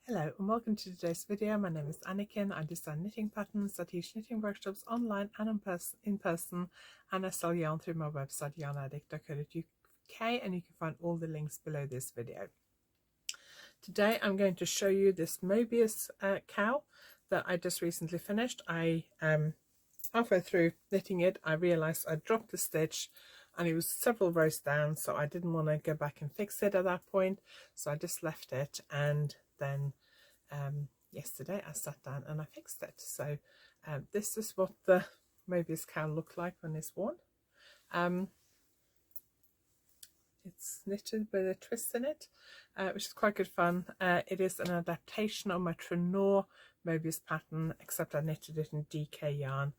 Hello and welcome to today's video. My name is Anniken. I design knitting patterns. I teach knitting workshops online and in person, and I sell yarn through my website YarnAddict.co.uk, and you can find all the links below this video. Today I'm going to show you this Mobius cowl that I just recently finished. Halfway through knitting it, I realized I dropped the stitch and it was several rows down, so I didn't want to go back and fix it at that point, so I just left it. And then yesterday I sat down and I fixed it. So this is what the Mobius cowl looked like when it's worn. It's knitted with a twist in it, which is quite good fun. It is an adaptation of my Trenor Mobius pattern, except I knitted it in DK yarn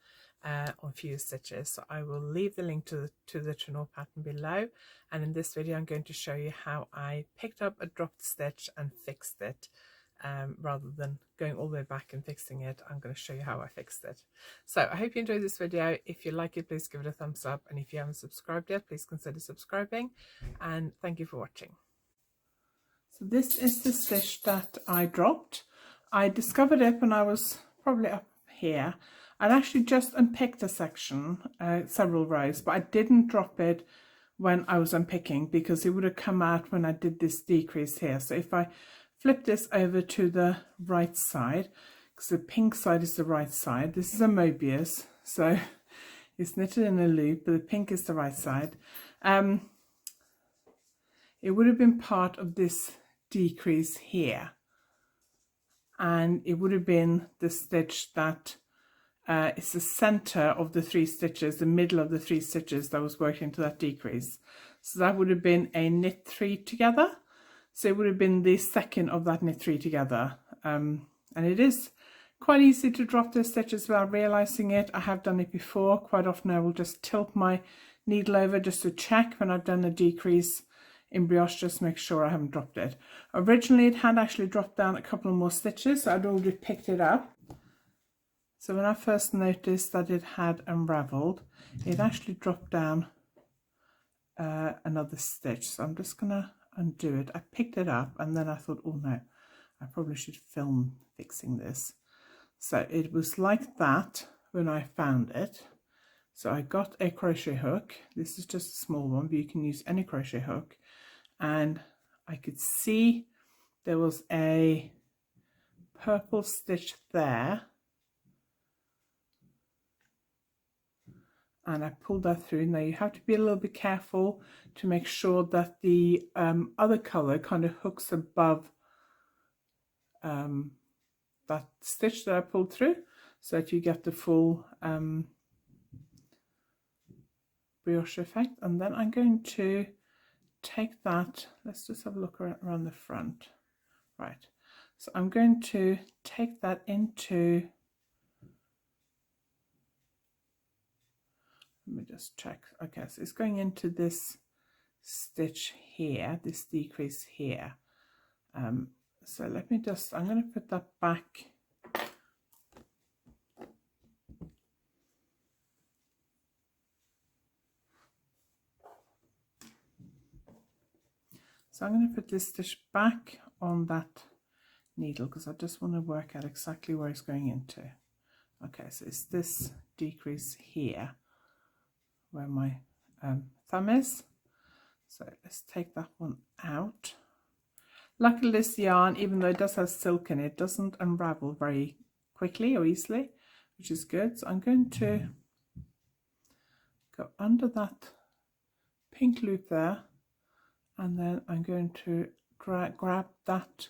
on fused stitches. So I will leave the link to the Trenor pattern below, and in this video I'm going to show you how I picked up a dropped stitch and fixed it. Rather than going all the way back and fixing it, I'm going to show you how I fixed it. So I hope you enjoyed this video. If you like it, please give it a thumbs up, and if you haven't subscribed yet, please consider subscribing, and thank you for watching. So this is the stitch that I dropped. I discovered it when I was probably up here. I'd actually just unpicked a section, several rows, but I didn't drop it when I was unpicking because it would have come out when I did this decrease here. So if I flip this over to the right side, because the pink side is the right side. This is a Mobius, so it's knitted in a loop, but the pink is the right side. It would have been part of this decrease here, and it would have been the stitch that is the center of the three stitches, the middle of the three stitches that was worked into that decrease. So that would have been a knit three together. So it would have been the second of that knit three together. And it is quite easy to drop the stitches without realizing it. I have done it before. Quite often I will just tilt my needle over just to check when I've done a decrease in brioche, just make sure I haven't dropped it. Originally it had actually dropped down a couple more stitches, so I'd already picked it up. So when I first noticed that it had unraveled, it actually dropped down another stitch. So I'm just gonna undo it. I picked it up and then I thought, oh no, I probably should film fixing this. So it was like that when I found it. So I got a crochet hook. This is just a small one, but you can use any crochet hook. And I could see there was a purple stitch there. And I pulled that through. Now you have to be a little bit careful to make sure that the other color kind of hooks above that stitch that I pulled through, so that you get the full brioche effect. And then I'm going to take that, let's just have a look around the front. Right, so I'm going to take that into, let me just check. Okay, so it's going into this stitch here, this decrease here. So let me just, I'm going to put that back. So I'm going to put this stitch back on that needle because I just want to work out exactly where it's going into. Okay, so it's this decrease here where my thumb is. So let's take that one out. Luckily this yarn, even though it does have silk in it, doesn't unravel very quickly or easily, which is good. So I'm going to go under that pink loop there, and then I'm going to grab that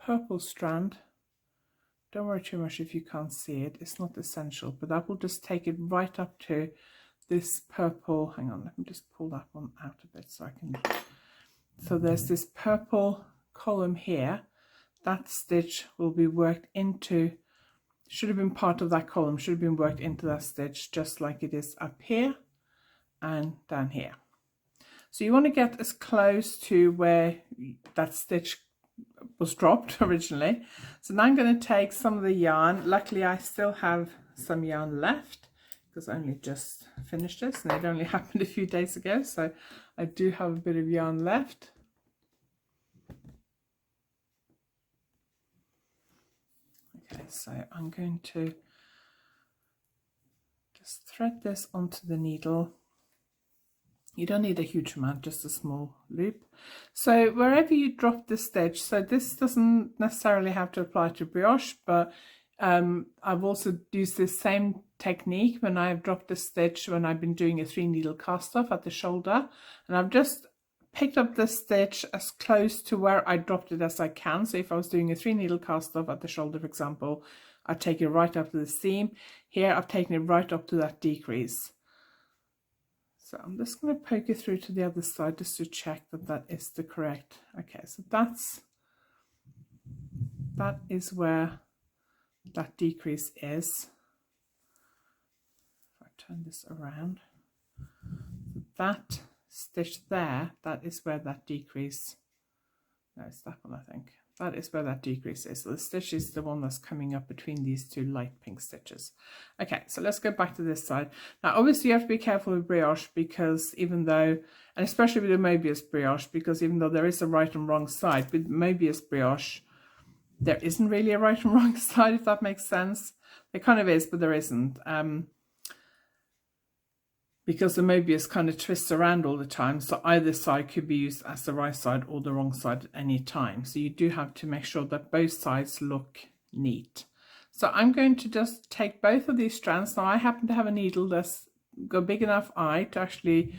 purple strand. Don't worry too much if you can't see it, it's not essential, but that will just take it right up to this purple. Hang on, let me just pull that one out a bit so I can. So there's this purple column here. That stitch will be worked into, should have been part of that column, should have been worked into that stitch, just like it is up here and down here. So you want to get as close to where that stitch was dropped originally. So now I'm going to take some of the yarn. Luckily I still have some yarn left because I only just finished this and it only happened a few days ago, so I do have a bit of yarn left. Okay, so I'm going to just thread this onto the needle. You don't need a huge amount, just a small loop. So wherever you drop the stitch, so this doesn't necessarily have to apply to brioche, but I've also used this same technique when I've dropped the stitch when I've been doing a 3 needle cast off at the shoulder, and I've just picked up the stitch as close to where I dropped it as I can. So if I was doing a 3 needle cast off at the shoulder, for example, I'd take it right up to the seam. Here I've taken it right up to that decrease. So I'm just going to poke it through to the other side just to check that that is the correct. Okay, so that is where that decrease is. If I turn this around, so that stitch there, that is where that decrease, no, it's that one, I think. That is where that decrease is. So the stitch is the one that's coming up between these two light pink stitches. Okay, so let's go back to this side. Now, obviously you have to be careful with brioche, because even though, and especially with the Mobius brioche, because even though there is a right and wrong side, with Mobius brioche, there isn't really a right and wrong side, if that makes sense. There kind of is, but there isn't. Because the Mobius kind of twists around all the time, so either side could be used as the right side or the wrong side at any time. So you do have to make sure that both sides look neat. So I'm going to just take both of these strands. Now I happen to have a needle that's got a big enough eye to actually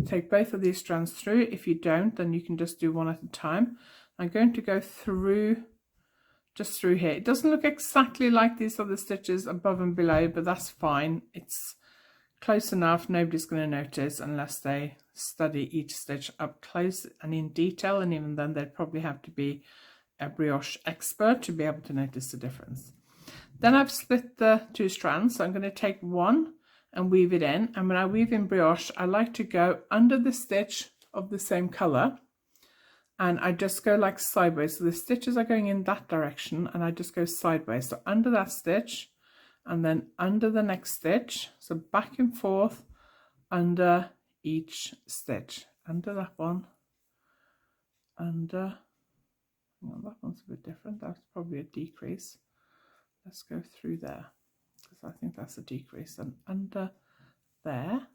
take both of these strands through. If you don't, then you can just do one at a time. I'm going to go through, just through here. It doesn't look exactly like these other stitches above and below, but that's fine. It's close enough, nobody's going to notice unless they study each stitch up close and in detail, and even then they'd probably have to be a brioche expert to be able to notice the difference. Then I've split the two strands, so I'm going to take one and weave it in, and when I weave in brioche I like to go under the stitch of the same color, and I just go like sideways, so the stitches are going in that direction and I just go sideways, so under that stitch and then under the next stitch, so back and forth under each stitch, under that one, under, well, that one's a bit different, that's probably a decrease. Let's go through there because I think that's a decrease, and under there,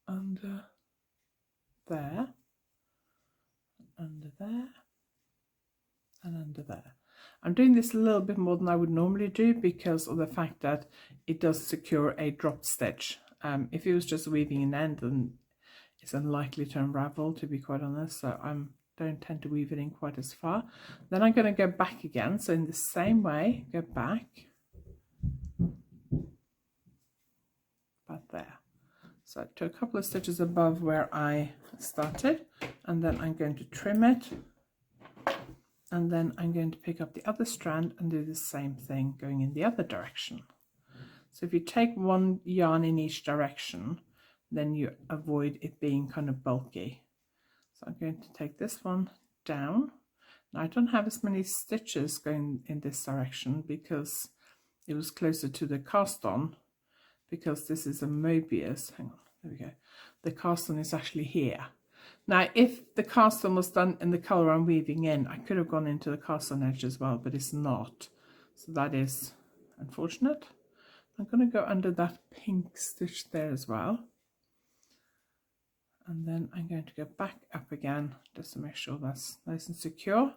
under there, under there, and under there. I'm doing this a little bit more than I would normally do because of the fact that it does secure a dropped stitch. If it was just weaving an end, then it's unlikely to unravel, to be quite honest, so I don't tend to weave it in quite as far. Then I'm going to go back again, so in the same way, go back, about there. So to a couple of stitches above where I started, and then I'm going to trim it. And then I'm going to pick up the other strand and do the same thing going in the other direction. So if you take one yarn in each direction, then you avoid it being kind of bulky. So I'm going to take this one down. Now I don't have as many stitches going in this direction because it was closer to the cast on, because this is a Mobius. Hang on, there we go. The cast on is actually here. Now, if the cast on was done in the colour I'm weaving in, I could have gone into the cast on edge as well, but it's not. So that is unfortunate. I'm going to go under that pink stitch there as well. And then I'm going to go back up again just to make sure that's nice and secure,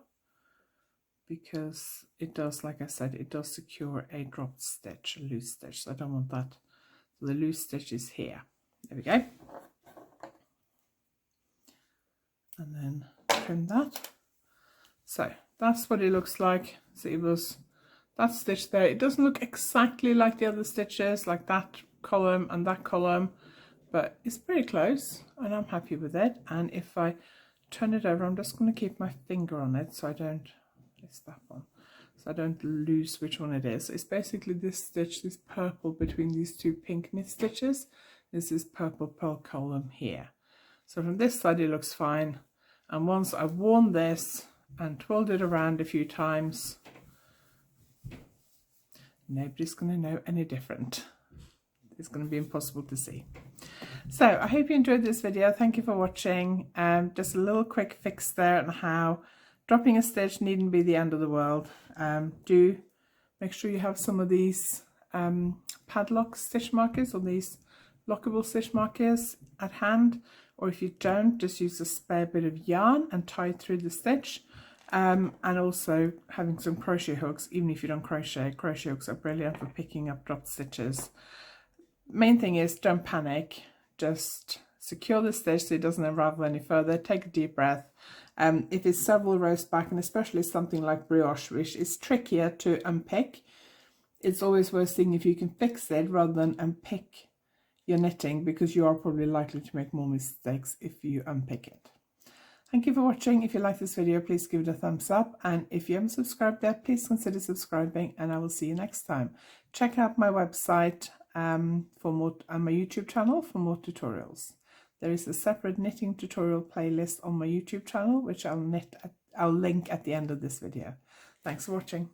because it does, like I said, it does secure a dropped stitch, a loose stitch. So I don't want that. So the loose stitch is here. There we go. And then trim that. So that's what it looks like. So it was that stitch there. It doesn't look exactly like the other stitches, like that column and that column, but it's pretty close and I'm happy with it. And if I turn it over, I'm just going to keep my finger on it so I don't, it's that one, so I don't lose which one it is. So it's basically this stitch, this purple between these two pink knit stitches. This is purple pearl column here. So from this side it looks fine. And once I've worn this and twirled it around a few times, nobody's going to know any different. It's going to be impossible to see. So I hope you enjoyed this video. Thank you for watching. Just a little quick fix there on how Dropping a stitch needn't be the end of the world. Do make sure you have some of these padlock stitch markers or these lockable stitch markers at hand, or if you don't, just use a spare bit of yarn and tie it through the stitch. And also having some crochet hooks. Even if you don't crochet, crochet hooks are brilliant for picking up dropped stitches. Main thing is don't panic, just secure the stitch so it doesn't unravel any further. Take a deep breath. If it's several rows back, and especially something like brioche, which is trickier to unpick, it's always worth seeing if you can fix it rather than unpick your knitting, because you are probably likely to make more mistakes if you unpick it. Thank you for watching. If you like this video, please give it a thumbs up, and if you haven't subscribed yet, please consider subscribing, and I will see you next time. Check out my website for more, and my YouTube channel for more tutorials. There is a separate knitting tutorial playlist on my YouTube channel, which I'll link at the end of this video. Thanks for watching.